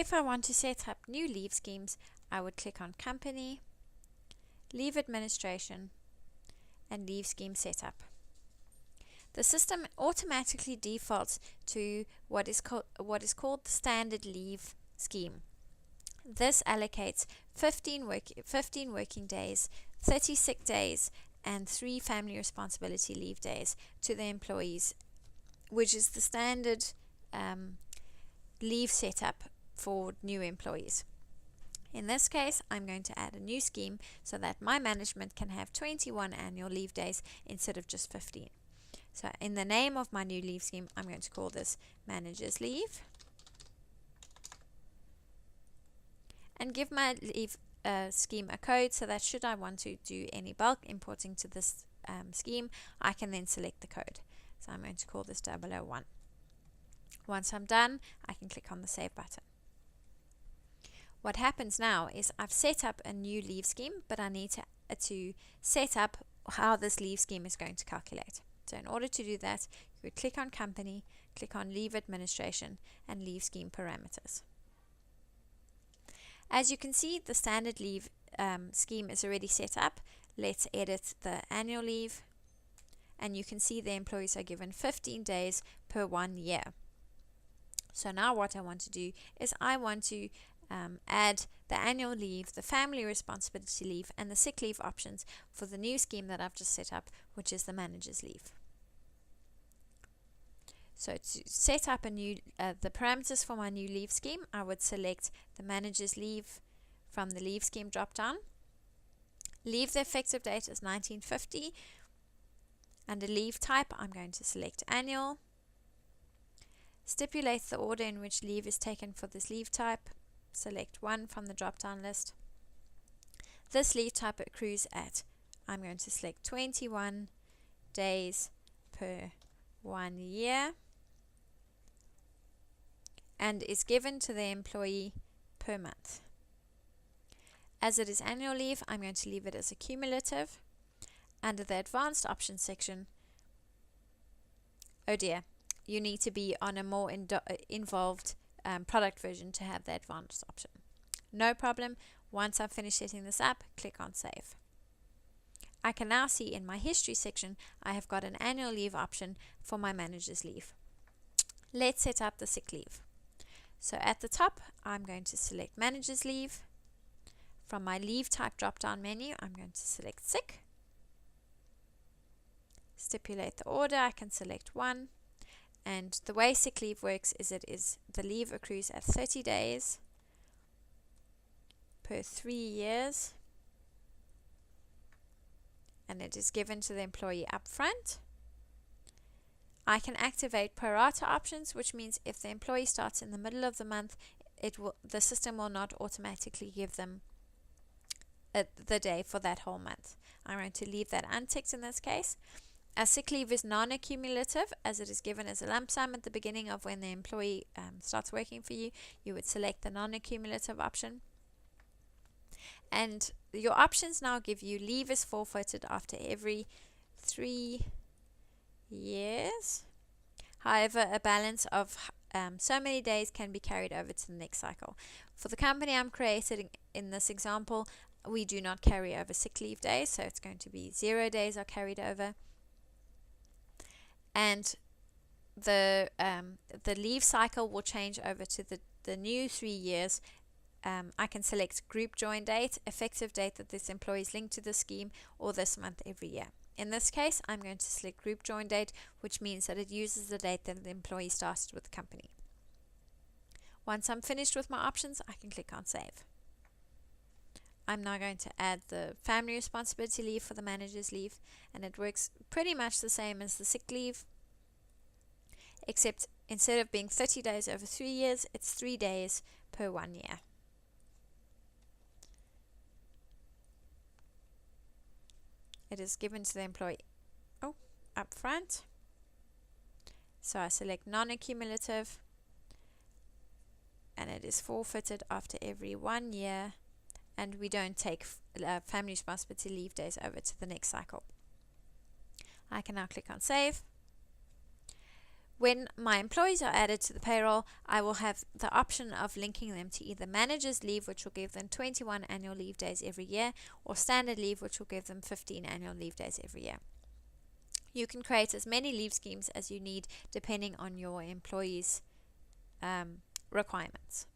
if I want to set up new leave schemes, I would click on Company, Leave Administration, and Leave Scheme Setup. The system automatically defaults to what is called the Standard Leave Scheme. This allocates 15 working days, 30 sick days, and 3 family responsibility leave days to the employees, which is the standard leave setup for new employees. In this case, I'm going to add a new scheme so that my management can have 21 annual leave days instead of just 15. So in the name of my new leave scheme, I'm going to call this Manager's Leave, and give my leave scheme a code so that should I want to do any bulk importing to this scheme, I can then select the code. So I'm going to call this 001. Once I'm done, I can click on the Save button. What happens now is I've set up a new leave scheme, but I need to set up how this leave scheme is going to calculate. So in order to do that, you would click on Company, click on Leave Administration, and Leave Scheme Parameters. As you can see, the standard leave scheme is already set up. Let's edit the annual leave, and you can see the employees are given 15 days per 1 year. So now what I want to do is I want to add the annual leave, the family responsibility leave, and the sick leave options for the new scheme that I've just set up, which is the Manager's Leave. So to set up a new the parameters for my new leave scheme, I would select the Manager's Leave from the Leave Scheme drop-down. Leave the effective date as 1950. Under Leave Type, I'm going to select Annual. Stipulate the order in which leave is taken for this leave type. Select 1 from the drop-down list. This leave type accrues at, I'm going to select 21 days per 1 year, and is given to the employee per month. As it is annual leave, I'm going to leave it as a cumulative. Under the advanced options section, oh dear, you need to be on a more involved product version to have the advanced option. No problem. Once I've finished setting this up, click on Save. I can now see in my history section I have got an annual leave option for my Manager's Leave. Let's set up the sick leave. So at the top, I'm going to select Manager's Leave. From my leave type drop-down menu, I'm going to select Sick. Stipulate the order, I can select 1. And the way sick leave works is the leave accrues at 30 days per 3 years, and it is given to the employee up front. I can activate pro rata options, which means if the employee starts in the middle of the month, the system will not automatically give them the day for that whole month. I'm going to leave that unticked in this case. A sick leave is non-accumulative, as it is given as a lump sum at the beginning of when the employee starts working for you. You would select the non-accumulative option. And your options now give you leave is forfeited after every 3 years. However, a balance of so many days can be carried over to the next cycle. For the company I'm creating in this example, we do not carry over sick leave days, so it's going to be 0 days are carried over. And the leave cycle will change over to the new 3 years. I can select group join date, effective date that this employee is linked to the scheme, or this month every year. In this case, I'm going to select group join date, which means that it uses the date that the employee started with the company. Once I'm finished with my options, I can click on Save. I'm now going to add the family responsibility leave for the Manager's Leave, and it works pretty much the same as the sick leave, except instead of being 30 days over 3 years, it's 3 days per 1 year. It is given to the employee up front. So I select non-accumulative, and it is forfeited after every 1 year, and we don't take family responsibility leave days over to the next cycle. I can now click on Save. When my employees are added to the payroll, I will have the option of linking them to either manager's leave, which will give them 21 annual leave days every year, or standard leave, which will give them 15 annual leave days every year. You can create as many leave schemes as you need depending on your employees' requirements.